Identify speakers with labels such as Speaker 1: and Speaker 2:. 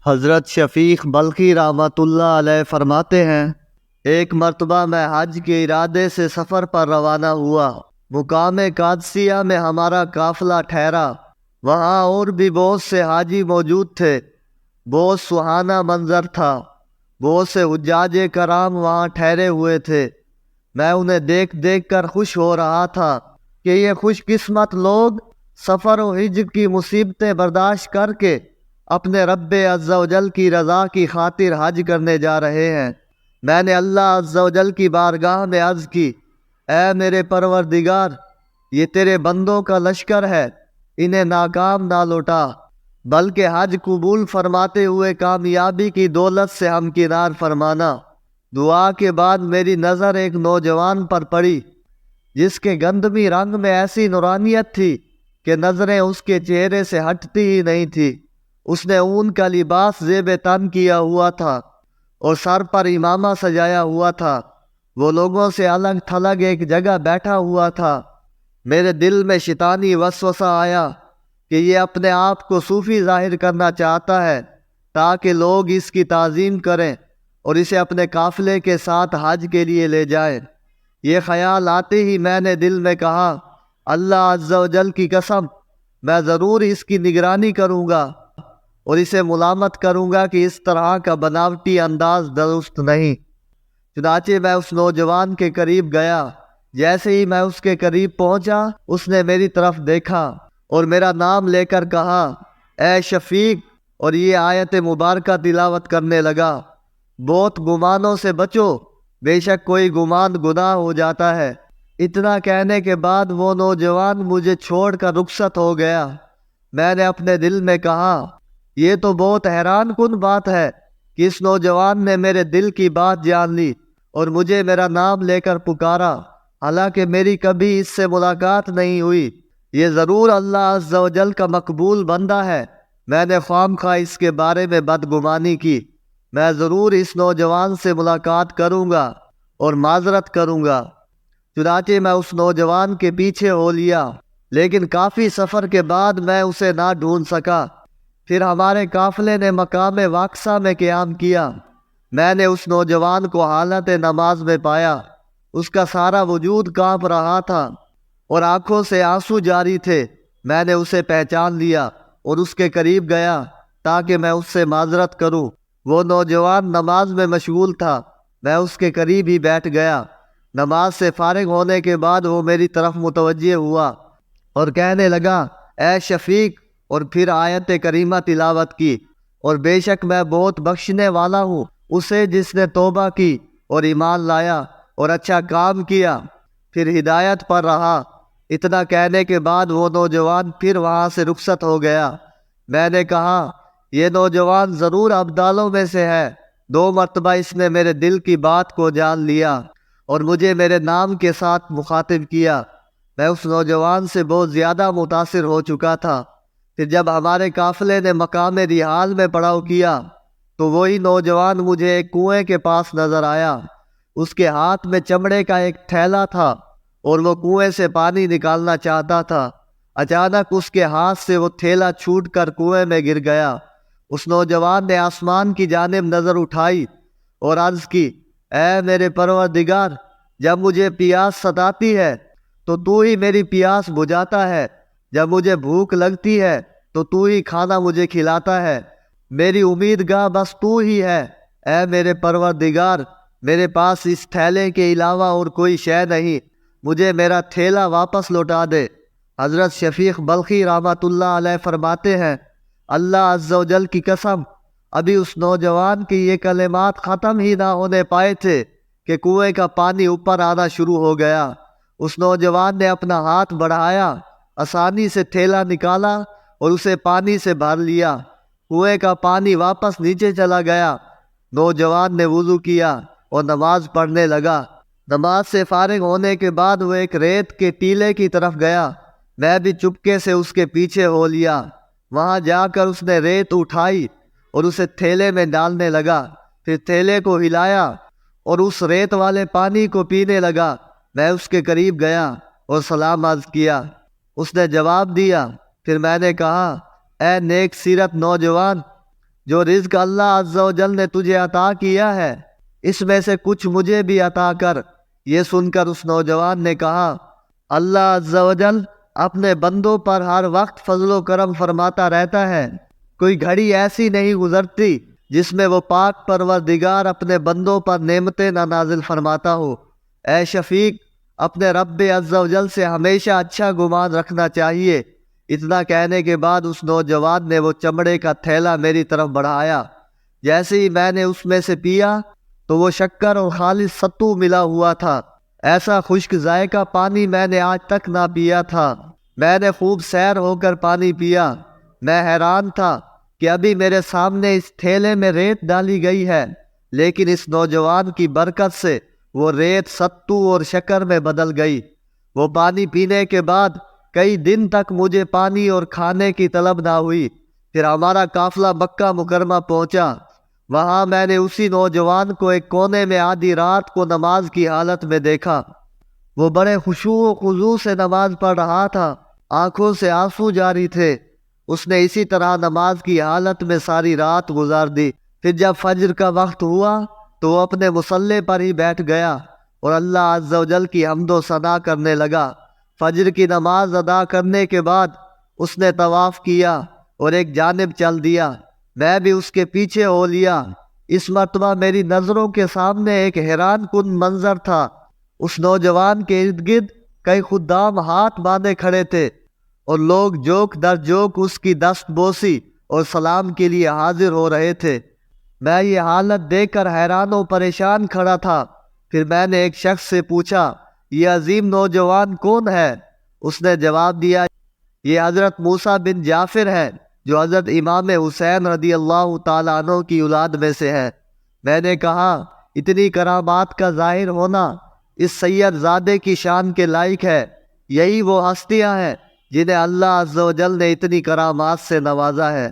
Speaker 1: حضرت شفیق بلخی رحمۃ اللہ علیہ فرماتے ہیں، ایک مرتبہ میں حج کے ارادے سے سفر پر روانہ ہوا۔ مقام قادسیہ میں ہمارا قافلہ ٹھہرا۔ وہاں اور بھی بہت سے حاجی موجود تھے۔ بہت سہانا منظر تھا۔ بہت سے حجاج کرام وہاں ٹھہرے ہوئے تھے۔ میں انہیں دیکھ دیکھ کر خوش ہو رہا تھا کہ یہ خوش قسمت لوگ سفر و حج کی مصیبتیں برداشت کر کے اپنے رب عز و جل کی رضا کی خاطر حج کرنے جا رہے ہیں۔ میں نے اللہ عز و جل کی بارگاہ میں عرض کی، اے میرے پروردگار، یہ تیرے بندوں کا لشکر ہے، انہیں ناکام نہ لوٹا، بلکہ حج قبول فرماتے ہوئے کامیابی کی دولت سے ہمکنار فرمانا۔ دعا کے بعد میری نظر ایک نوجوان پر پڑی جس کے گندمی رنگ میں ایسی نورانیت تھی کہ نظریں اس کے چہرے سے ہٹتی ہی نہیں تھی۔ اس نے اون کا لباس زیب تن کیا ہوا تھا اور سر پر امامہ سجایا ہوا تھا۔ وہ لوگوں سے الگ تھلگ ایک جگہ بیٹھا ہوا تھا۔ میرے دل میں شیطانی وسوسہ آیا کہ یہ اپنے آپ کو صوفی ظاہر کرنا چاہتا ہے تاکہ لوگ اس کی تعظیم کریں اور اسے اپنے قافلے کے ساتھ حج کے لیے لے جائیں۔ یہ خیال آتے ہی میں نے دل میں کہا، اللہ عز و جل کی قسم، میں ضرور اس کی نگرانی کروں گا اور اسے ملامت کروں گا کہ اس طرح کا بناوٹی انداز درست نہیں۔ چنانچہ میں اس نوجوان کے قریب گیا۔ جیسے ہی میں اس کے قریب پہنچا، اس نے میری طرف دیکھا اور میرا نام لے کر کہا، اے شفیق، اور یہ آیت مبارکہ تلاوت کرنے لگا، بہت گمانوں سے بچو، بے شک کوئی گمان گناہ ہو جاتا ہے۔ اتنا کہنے کے بعد وہ نوجوان مجھے چھوڑ کر رخصت ہو گیا۔ میں نے اپنے دل میں کہا، یہ تو بہت حیران کن بات ہے کہ اس نوجوان نے میرے دل کی بات جان لی اور مجھے میرا نام لے کر پکارا، حالانکہ میری کبھی اس سے ملاقات نہیں ہوئی۔ یہ ضرور اللہ عز و جل کا مقبول بندہ ہے۔ میں نے خواہ مخواہ اس کے بارے میں بدگمانی کی۔ میں ضرور اس نوجوان سے ملاقات کروں گا اور معذرت کروں گا۔ چنانچہ میں اس نوجوان کے پیچھے ہو لیا، لیکن کافی سفر کے بعد میں اسے نہ ڈھونڈ سکا۔ پھر ہمارے قافلے نے مقام واقصہ میں قیام کیا۔ میں نے اس نوجوان کو حالت نماز میں پایا۔ اس کا سارا وجود کانپ رہا تھا اور آنکھوں سے آنسو جاری تھے۔ میں نے اسے پہچان لیا اور اس کے قریب گیا تاکہ میں اس سے معذرت کروں۔ وہ نوجوان نماز میں مشغول تھا۔ میں اس کے قریب ہی بیٹھ گیا۔ نماز سے فارغ ہونے کے بعد وہ میری طرف متوجہ ہوا اور کہنے لگا، اے شفیق، اور پھر آیت کریمہ تلاوت کی، اور بے شک میں بہت بخشنے والا ہوں اسے جس نے توبہ کی اور ایمان لایا اور اچھا کام کیا، پھر ہدایت پر رہا۔ اتنا کہنے کے بعد وہ نوجوان پھر وہاں سے رخصت ہو گیا۔ میں نے کہا، یہ نوجوان ضرور ابدالوں میں سے ہے۔ 2 مرتبہ اس نے میرے دل کی بات کو جان لیا اور مجھے میرے نام کے ساتھ مخاطب کیا۔ میں اس نوجوان سے بہت زیادہ متاثر ہو چکا تھا۔ پھر جب ہمارے قافلے نے مقام رحال میں پڑاؤ کیا تو وہی نوجوان مجھے ایک کنویں کے پاس نظر آیا۔ اس کے ہاتھ میں چمڑے کا ایک تھیلا تھا اور وہ کنویں سے پانی نکالنا چاہتا تھا۔ اچانک اس کے ہاتھ سے وہ تھیلا چھوٹ کر کنویں میں گر گیا۔ اس نوجوان نے آسمان کی جانب نظر اٹھائی اور عرض کی، اے میرے پروردگار، جب مجھے پیاس ستاتی ہے تو ہی میری پیاس بجھاتا ہے، جب مجھے بھوک لگتی ہے تو ہی کھانا مجھے کھلاتا ہے۔ میری امیدگاہ بس تو ہی ہے۔ اے میرے پروردگار، میرے پاس اس تھیلے کے علاوہ اور کوئی شے نہیں، مجھے میرا تھیلا واپس لوٹا دے۔ حضرت شفیق بلخی رحمۃ اللہ علیہ فرماتے ہیں، اللہ عز و جل کی قسم، ابھی اس نوجوان کی یہ کلمات ختم ہی نہ ہونے پائے تھے کہ کنویں کا پانی اوپر آنا شروع ہو گیا۔ اس نوجوان نے اپنا ہاتھ بڑھایا، آسانی سے تھیلا نکالا اور اسے پانی سے بھر لیا۔ کنویں کا پانی واپس نیچے چلا گیا۔ نوجوان نے وضو کیا اور نماز پڑھنے لگا۔ نماز سے فارغ ہونے کے بعد وہ ایک ریت کے ٹیلے کی طرف گیا۔ میں بھی چپکے سے اس کے پیچھے ہو لیا۔ وہاں جا کر اس نے ریت اٹھائی اور اسے تھیلے میں ڈالنے لگا، پھر تھیلے کو ہلایا اور اس ریت والے پانی کو پینے لگا۔ میں اس کے قریب گیا اور سلام عرض کیا۔ اس نے جواب دیا۔ پھر میں نے کہا، اے نیک سیرت نوجوان، جو رزق اللہ عز و جل نے تجھے عطا کیا ہے اس میں سے کچھ مجھے بھی عطا کر۔ یہ سن کر اس نوجوان نے کہا، اللہ عز و جل اپنے بندوں پر ہر وقت فضل و کرم فرماتا رہتا ہے، کوئی گھڑی ایسی نہیں گزرتی جس میں وہ پاک پروردگار اپنے بندوں پر نعمتیں نہ نازل فرماتا ہو۔ اے شفیق، اپنے رب عز و جل سے ہمیشہ اچھا گمان رکھنا چاہیے۔ اتنا کہنے کے بعد اس نوجوان نے وہ چمڑے کا تھیلا میری طرف بڑھایا۔ جیسے ہی میں نے اس میں سے پیا تو وہ شکر اور خالص ستو ملا ہوا تھا۔ ایسا خشک ذائقہ پانی میں نے آج تک نہ پیا تھا۔ میں نے خوب سیر ہو کر پانی پیا۔ میں حیران تھا کہ ابھی میرے سامنے اس تھیلے میں ریت ڈالی گئی ہے، لیکن اس نوجوان کی برکت سے وہ ریت ستو اور شکر میں بدل گئی۔ وہ پانی پینے کے بعد کئی دن تک مجھے پانی اور کھانے کی طلب نہ ہوئی۔ پھر ہمارا قافلہ مکہ مکرمہ پہنچا۔ وہاں میں نے اسی نوجوان کو ایک کونے میں آدھی رات کو نماز کی حالت میں دیکھا۔ وہ بڑے خشوع و خضوع سے نماز پڑھ رہا تھا، آنکھوں سے آنسو جاری تھے۔ اس نے اسی طرح نماز کی حالت میں ساری رات گزار دی۔ پھر جب فجر کا وقت ہوا تو وہ اپنے مصلے پر ہی بیٹھ گیا اور اللہ عز و جل کی حمد و ثنا کرنے لگا۔ فجر کی نماز ادا کرنے کے بعد اس نے طواف کیا اور ایک جانب چل دیا۔ میں بھی اس کے پیچھے ہو لیا۔ اس مرتبہ میری نظروں کے سامنے ایک حیران کن منظر تھا۔ اس نوجوان کے ارد گرد کئی خدام ہاتھ باندھے کھڑے تھے اور لوگ جوک در جوک اس کی دست بوسی اور سلام کے لیے حاضر ہو رہے تھے۔ میں یہ حالت دیکھ کر حیران و پریشان کھڑا تھا۔ پھر میں نے ایک شخص سے پوچھا، یہ عظیم نوجوان کون ہے؟ اس نے جواب دیا، یہ حضرت موسیٰ بن جعفر ہے، جو حضرت امام حسین رضی اللہ تعالیٰ عنہ کی اولاد میں سے ہے۔ میں نے کہا، اتنی کرامات کا ظاہر ہونا اس سید زادے کی شان کے لائق ہے۔ یہی وہ ہستیاں ہیں جنہیں اللہ عز و جل نے اتنی کرامات سے نوازا ہے۔